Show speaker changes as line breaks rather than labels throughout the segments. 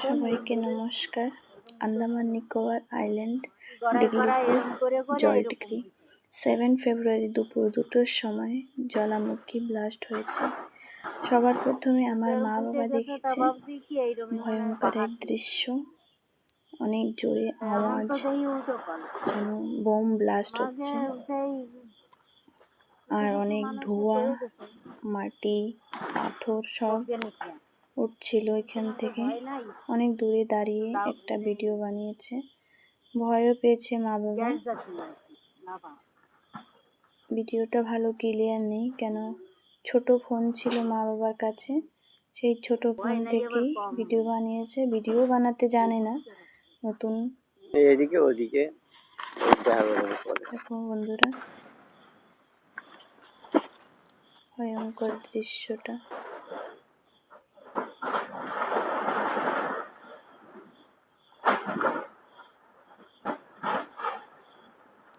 সবাইকে নমস্কার। আন্দামান নিকোবর আইল্যান্ড ডিগলিপুর জলটিকরি 7 ফেব্রুয়ারি দুপুর 2টোর সময় জ্বালামুখী ব্লাস্ট হয়েছে। সবার প্রথমে আমার মা বাবা দেখেছে ভয়ঙ্কর এক দৃশ্য। অনেক জোরে আওয়াজ, যেন বোম ব্লাস্ট হচ্ছে, আর অনেক ধোঁয়া, মাটি, পাথর সব উঠছিল এখান থেকে। অনেক দূরে দাঁড়িয়ে একটা ভিডিও বানিয়েছে। ভয়ও পেয়েছে মা বাবা। ভিডিওটা ভালো ক্লিয়ার নেই, কেন ছোট ফোন ছিল মা বাবার কাছে, সেই ছোট ফোন থেকেই ভিডিও বানিয়েছে। ভিডিও বানাতে জানে না, নতুন।
এদিকে ওদিকে
দেখো বন্ধুরা, ভয়ঙ্কর দৃশ্যটা।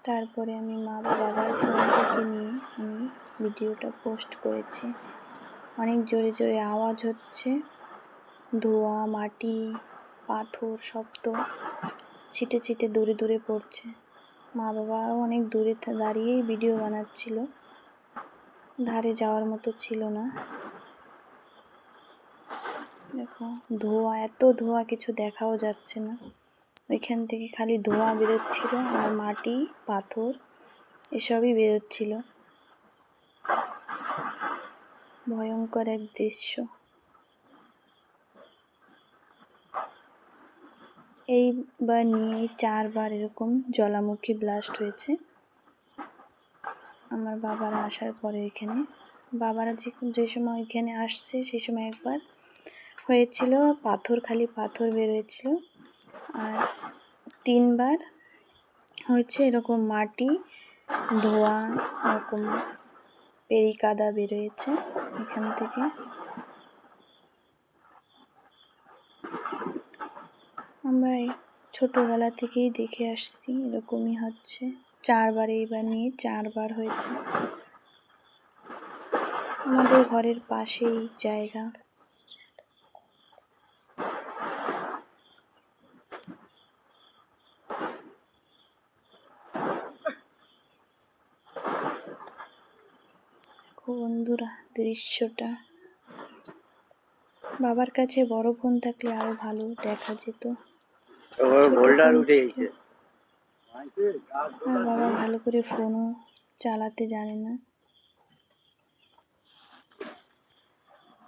তারপরে আমি মা বাবার ফোন থেকে নিয়ে আমি ভিডিওটা পোস্ট করেছি। অনেক জোরে জোরে আওয়াজ হচ্ছে, ধোঁয়া, মাটি, পাথর শব্দ ছিটে ছিটে দূরে দূরে পড়ছে। মা বাবাও অনেক দূরে দাঁড়িয়েই ভিডিও বানাচ্ছিল, ধারে যাওয়ার মতো ছিল না। দেখো ধোঁয়া, এত ধোঁয়া কিছু দেখাও যাচ্ছে না। ওইখান থেকে খালি ধোঁয়া বেরোচ্ছিল, আর মাটি, পাথর এসবই বেরোচ্ছিল। ভয়ঙ্কর এক দৃশ্য। এইবার নিয়ে 4বার এরকম জ্বালামুখী ব্লাস্ট হয়েছে আমার বাবারা আসার পরে। এখানে বাবারা যে সময় এখানে আসছে সেই সময় একবার হয়েছিল, পাথর, খালি পাথর বেরোয়েছিল। আর 3বার হয়েছে এরকম মাটি, ধোঁয়া, এরকম পেরি কাদা বেরোয়েছে এখান থেকে। আমরা ছোটবেলা থেকেই দেখে আসছি এরকমই হচ্ছে। 4বার, এইবার নিয়ে 4বার হয়েছে। আমাদের ঘরের পাশেই জায়গা। বন্ধুরা দৃশ্যটা, বাবার কাছে বড় ফোন থাকলে আরো ভালো দেখা যেত। আর বাবা ভালো করে ফোনও চালাতে জানে না,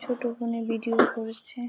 ছোট ফোনে ভিডিও করছে।